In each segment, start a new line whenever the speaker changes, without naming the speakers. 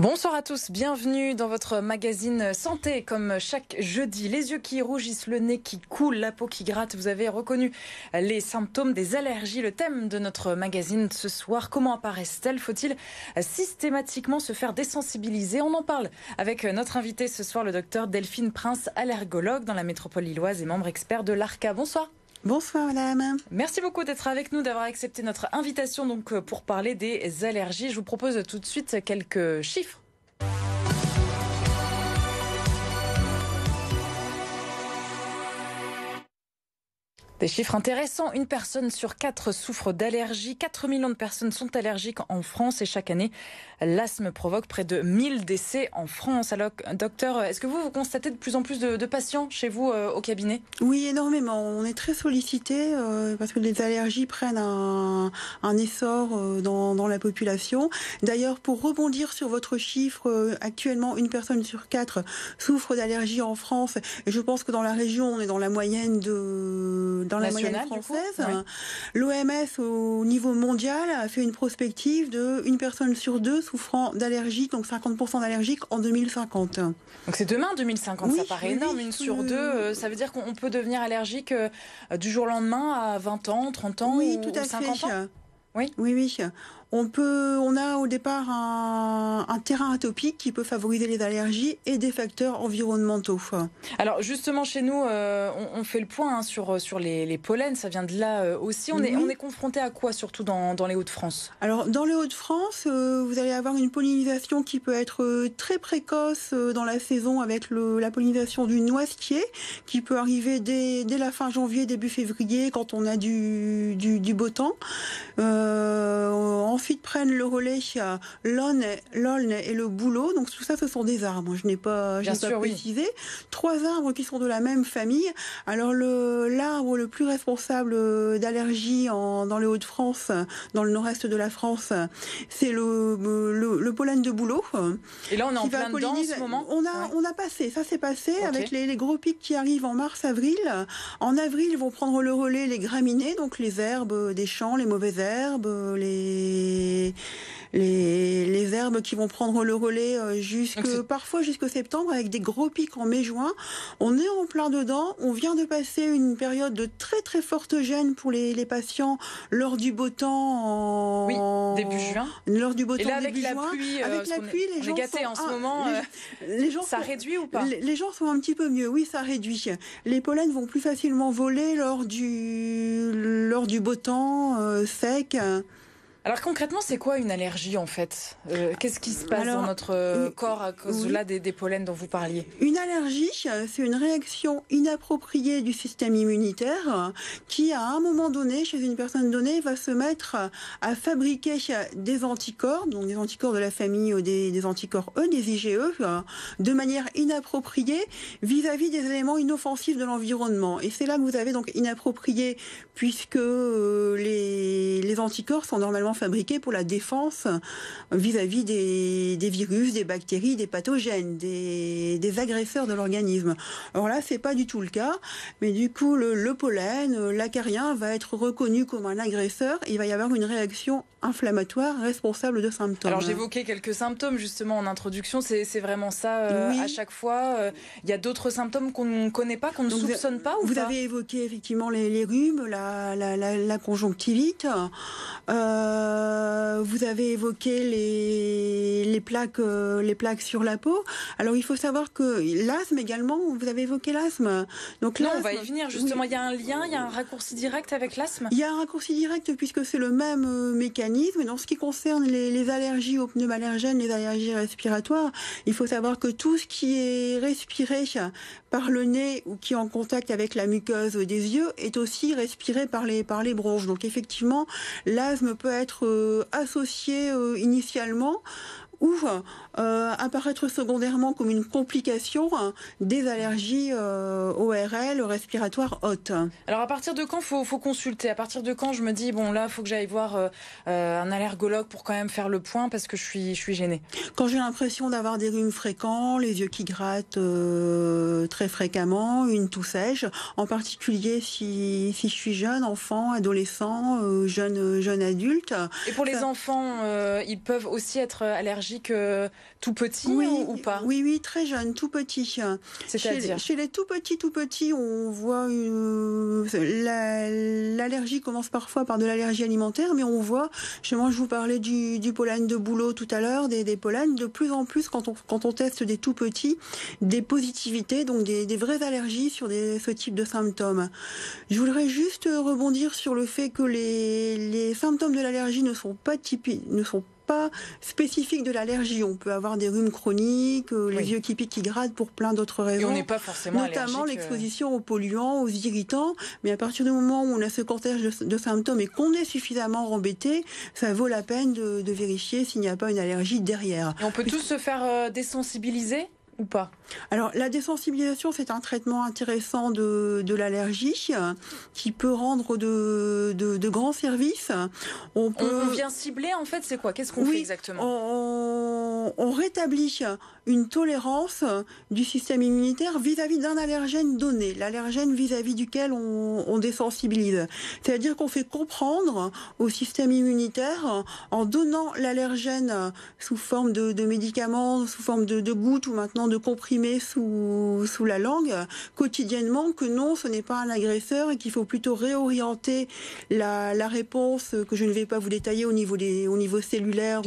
Bonsoir à tous, bienvenue dans votre magazine santé. Comme chaque jeudi, les yeux qui rougissent, le nez qui coule, la peau qui gratte. Vous avez reconnu les symptômes des allergies. Le thème de notre magazine ce soir, comment apparaissent-elles? Faut-il systématiquement se faire désensibiliser? On en parle avec notre invité ce soir, le docteur Delphine Prince, allergologue dans la métropole lilloise et membre expert de l'ARCA. Bonsoir.
Bonsoir madame.
Merci beaucoup d'être avec nous, d'avoir accepté notre invitation donc pour parler des allergies. Je vous propose tout de suite quelques chiffres. Des chiffres intéressants. Une personne sur 4 souffre d'allergies. 4 millions de personnes sont allergiques en France et chaque année, l'asthme provoque près de 1000 décès en France. Alors, docteur, est-ce que vous constatez de plus en plus de patients chez vous au cabinet?
Oui, énormément. On est très sollicité parce que les allergies prennent un essor dans la population. D'ailleurs, pour rebondir sur votre chiffre, actuellement, une personne sur 4 souffre d'allergies en France. Et je pense que dans la région, on est dans la moyenne
nationale,
française.
Oui.
L'OMS, au niveau mondial, a fait une prospective de une personne sur 2 souffrant d'allergies, donc 50% d'allergiques en 2050.
Donc c'est demain 2050,
oui,
ça paraît énorme, une sur 2. Ça veut dire qu'on peut devenir allergique du jour au lendemain à 20 ans, 30 ans
oui,
ou
tout à
50
fait.
ans? Oui.
Oui. On a au départ un terrain atopique qui peut favoriser les allergies et des facteurs environnementaux.
Alors justement chez nous, on fait le point sur les pollens, ça vient de là aussi. On est confronté à quoi surtout dans les Hauts-de-France?
Alors dans les Hauts-de-France, vous allez avoir une pollinisation qui peut être très précoce dans la saison avec la pollinisation du noisetier qui peut arriver dès la fin janvier, début février quand on a du beau temps. Ensuite prennent le relais l'aulne et le bouleau. Donc tout ça, ce sont des arbres. Je n'ai pas précisé. 3 arbres qui sont de la même famille. Alors l'arbre le plus responsable d'allergies dans les Hauts-de-France, dans le nord-est de la France, c'est le pollen de bouleau.
Et là, on est en plein dedans en ce moment.
On a passé. Ça s'est passé avec les gros pics qui arrivent en mars-avril. En avril, vont prendre le relais les graminées, donc les herbes des champs, les mauvaises herbes, les herbes qui vont prendre le relais parfois jusqu'au septembre avec des gros pics en mai-juin. On est en plein dedans. On vient de passer une période de très très forte gêne pour les patients lors du beau temps
début juin.
Lors du beau temps
avec
début
la
juin.
pluie,
Avec la pluie, les gens
gâtés en ce moment.
Les gens
ça réduit ou pas?
Les gens sont un petit peu mieux. Oui, ça réduit. Les pollens vont plus facilement voler lors du beau temps sec.
Alors concrètement, c'est quoi une allergie en fait? Qu'est-ce qui se passe dans notre corps à cause des pollens dont vous parliez?
Une allergie, c'est une réaction inappropriée du système immunitaire qui, à un moment donné, chez une personne donnée, va se mettre à fabriquer des anticorps, donc des anticorps de la famille des anticorps E, des IgE, de manière inappropriée vis-à-vis des éléments inoffensifs de l'environnement. Et c'est là que vous avez donc inapproprié, puisque les anticorps sont normalement fabriqués pour la défense vis-à-vis des virus, des bactéries, des pathogènes, des agresseurs de l'organisme. Alors là, c'est pas du tout le cas, mais du coup, le pollen, l'acarien va être reconnu comme un agresseur. Il va y avoir une réaction inflammatoire responsable de symptômes.
Alors j'évoquais quelques symptômes justement en introduction, c'est vraiment ça à chaque fois. Il y a d'autres symptômes qu'on ne connaît pas, qu'on ne soupçonne pas ou
vous
pas?
avez évoqué effectivement les rhumes, la conjonctivite. Vous avez évoqué les plaques sur la peau. Alors il faut savoir que l'asthme également, vous avez évoqué l'asthme. Donc
non, on va y venir justement. Il y a un lien, il y a un raccourci direct avec l'asthme?
Il y a un raccourci direct puisque c'est le même mécanisme. Et dans ce qui concerne les allergies aux pneumallergènes, les allergies respiratoires, il faut savoir que tout ce qui est respiré par le nez ou qui est en contact avec la muqueuse des yeux est aussi respiré par les bronches. Donc effectivement, l'asthme peut être associé initialement ou apparaître secondairement comme une complication des allergies ORL, respiratoires hautes.
Alors à partir de quand faut consulter? À partir de quand je me dis bon là faut que j'aille voir un allergologue pour quand même faire le point parce que je suis gênée?
Quand j'ai l'impression d'avoir des rhumes fréquents, les yeux qui grattent très fréquemment, une toux sèche, en particulier si je suis jeune, enfant, adolescent, jeune adulte.
Et pour les enfants, ils peuvent aussi être allergiques tout petits ou pas?
Oui, oui, très jeunes, tout petits.
C'est-à-dire
chez les tout petits, on voit l'allergie commence parfois par de l'allergie alimentaire, mais on voit, je vous parlais du pollen de bouleau tout à l'heure, des pollens, de plus en plus quand on teste des tout petits, des positivités, donc des vraies allergies sur ce type de symptômes. Je voudrais juste rebondir sur le fait que les symptômes de l'allergie ne sont pas spécifiques de l'allergie. On peut avoir des rhumes chroniques, les yeux qui piquent, qui grattent pour plein d'autres raisons.
Et on n'est pas forcément
notamment l'exposition aux polluants, aux irritants. Mais à partir du moment où on a ce cortège de symptômes et qu'on est suffisamment embêté, ça vaut la peine de vérifier s'il n'y a pas une allergie derrière.
Et on peut tous se faire désensibiliser ou pas?
Alors, la désensibilisation, c'est un traitement intéressant de l'allergie qui peut rendre de grands services.
On vient cibler, en fait, c'est quoi? Qu'est-ce qu'on fait exactement?
On rétablit une tolérance du système immunitaire vis-à-vis d'un allergène donné, l'allergène vis-à-vis duquel on désensibilise. C'est-à-dire qu'on fait comprendre au système immunitaire, en donnant l'allergène sous forme de médicaments, sous forme de gouttes ou maintenant de comprimés sous la langue, quotidiennement, que non, ce n'est pas un agresseur et qu'il faut plutôt réorienter la réponse que je ne vais pas vous détailler au niveau cellulaire,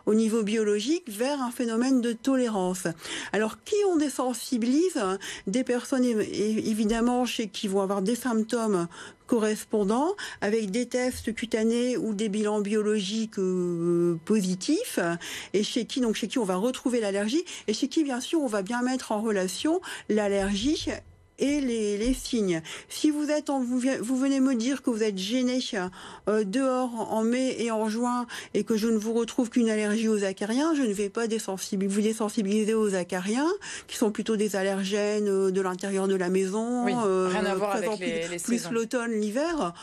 au niveau biologique, vers un phénomène de tolérance. Alors, qui on désensibilise? Des personnes évidemment chez qui vont avoir des symptômes correspondants, avec des tests cutanés ou des bilans biologiques positifs, et chez qui on va retrouver l'allergie, et chez qui bien sûr on va bien mettre en relation l'allergie et les signes. Si vous venez me dire que vous êtes gêné dehors en mai et en juin et que je ne vous retrouve qu'une allergie aux acariens, je ne vais pas vous désensibiliser aux acariens, qui sont plutôt des allergènes de l'intérieur de la maison,
rien à voir avec les
plus l'automne, l'hiver,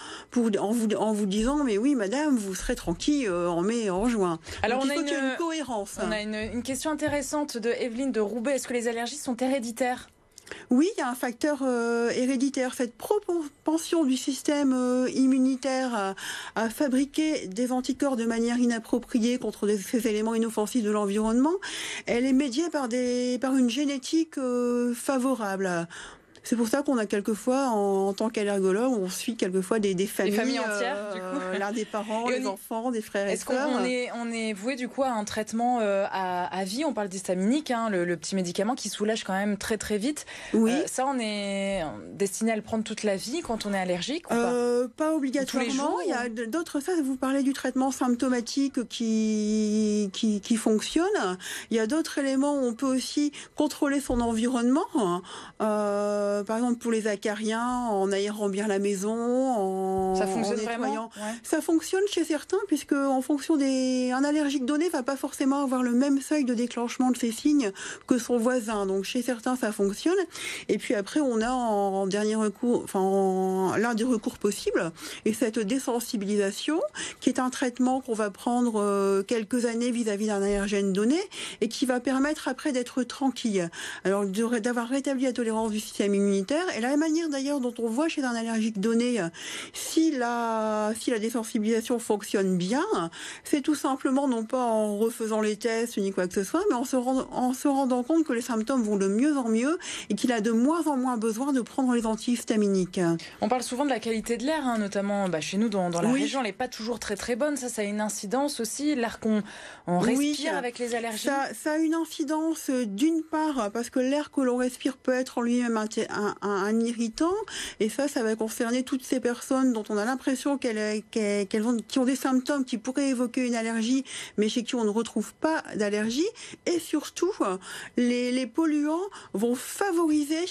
en vous disant mais oui madame, vous serez tranquille en mai et en juin.
Alors
donc, il faut qu'il y ait une cohérence.
On a une question intéressante de Evelyne de Roubaix. Est-ce que les allergies sont héréditaires?
Oui, il y a un facteur héréditaire, cette propension du système immunitaire à fabriquer des anticorps de manière inappropriée contre ces éléments inoffensifs de l'environnement, elle est médiée par une génétique favorable. C'est pour ça qu'on a quelquefois, en tant qu'allergologue, on suit quelquefois des familles
entières, du coup.
L'un des parents, les enfants, des frères et sœurs.
Est-ce qu'on est voué du coup à un traitement à vie? On parle d'histaminique, le petit médicament qui soulage quand même très très vite. Oui. Ça, on est destiné à le prendre toute la vie quand on est allergique ou pas?
Pas obligatoirement. Tous les jours, il y a d'autres. Ça, vous parlez du traitement symptomatique qui fonctionne. Il y a d'autres éléments où on peut aussi contrôler son environnement. Par exemple, pour les acariens, en aérant bien la maison,
ça fonctionne
vraiment. Ça fonctionne chez certains, puisque en fonction un allergique donné va pas forcément avoir le même seuil de déclenchement de ces signes que son voisin. Donc chez certains, ça fonctionne. Et puis après, on a en dernier recours, l'un des recours possibles, et cette désensibilisation, qui est un traitement qu'on va prendre quelques années vis-à-vis d'un allergène donné, et qui va permettre après d'être tranquille. Alors d'avoir rétabli la tolérance du système immunitaire. Et la manière d'ailleurs dont on voit chez un allergique donné si la désensibilisation fonctionne bien, c'est tout simplement non pas en refaisant les tests ni quoi que ce soit, mais en se rendant compte que les symptômes vont de mieux en mieux et qu'il a de moins en moins besoin de prendre les antihistaminiques. On
parle souvent de la qualité de l'air, notamment chez nous dans la région, elle n'est pas toujours très très bonne. Ça a une incidence aussi, l'air qu'on respire avec les allergies.
Ça a une incidence d'une part parce que l'air que l'on respire peut être en lui-même un irritant, et ça va concerner toutes ces personnes dont on a l'impression qui ont des symptômes qui pourraient évoquer une allergie, mais chez qui on ne retrouve pas d'allergie. Et surtout, les polluants vont favoriser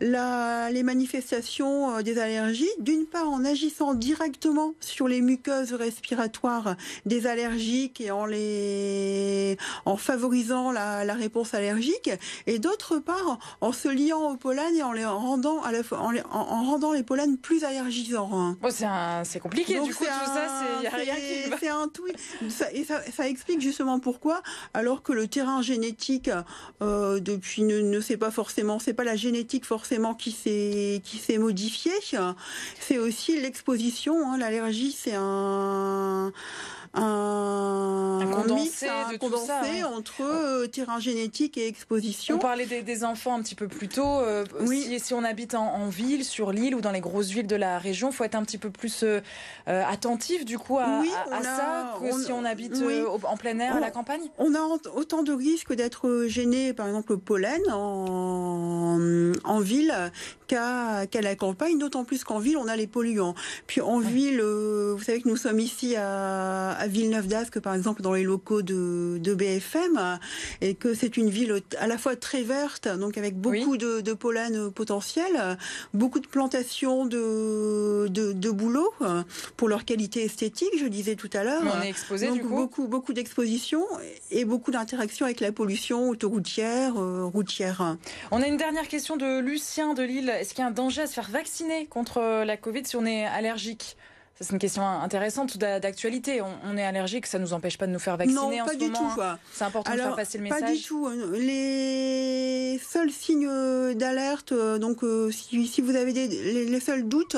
les manifestations des allergies, d'une part en agissant directement sur les muqueuses respiratoires des allergiques et en favorisant la réponse allergique, et d'autre part en se liant au pollen et en rendant les pollens plus allergisants.
C'est compliqué. Donc, du coup, tout ça, il n'y a rien qui va.
C'est un tout. Ça explique justement pourquoi, alors que le terrain génétique, depuis ne sait pas forcément, c'est pas la génétique forcément qui s'est modifiée, c'est aussi l'exposition. L'allergie, c'est un
condensé
mix,
de tout ça, ouais.
entre terrain génétique et exposition.
On parlait des enfants un petit peu plus tôt.
Oui.
Si on habite en ville, sur l'île ou dans les grosses villes de la région, il faut être un petit peu plus attentif du coup à ça que si on habite en plein air, à la campagne.
On a autant de risques d'être gêné, par exemple, au pollen en ville qu'à la campagne, d'autant plus qu'en ville, on a les polluants. Puis en ville, vous savez que nous sommes ici à Villeneuve-d'Ascq, par exemple, dans les locaux de BFM, et que c'est une ville à la fois très verte, donc avec beaucoup de pollen potentiel, beaucoup de plantations de bouleaux pour leur qualité esthétique, je disais tout à l'heure.
On est exposé
donc,
du coup.
Beaucoup d'expositions et beaucoup d'interactions avec la pollution autoroutière, routière.
On a une dernière question de Lucien de Lille. Est-ce qu'il y a un danger à se faire vacciner contre la Covid si on est allergique ? Ça, c'est une question intéressante d'actualité. On est allergique, ça ne nous empêche pas de nous faire vacciner en ce moment.
Non, pas du tout.
C'est important de faire passer le message.
Pas du tout. Les seuls signes d'alerte, donc si vous avez les seuls doutes,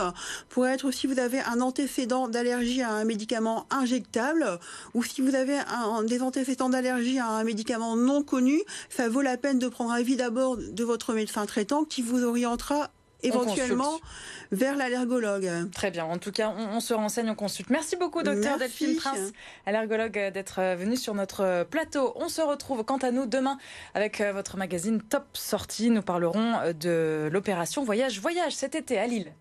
pourraient être si vous avez un antécédent d'allergie à un médicament injectable ou si vous avez des antécédents d'allergie à un médicament non connu, ça vaut la peine de prendre avis d'abord de votre médecin traitant qui vous orientera éventuellement vers l'allergologue.
Très bien. En tout cas, on se renseigne, on consulte. Merci beaucoup, docteur Delphine Prince, allergologue, d'être venue sur notre plateau. On se retrouve, quant à nous, demain avec votre magazine Top Sortie. Nous parlerons de l'opération Voyage cet été à Lille.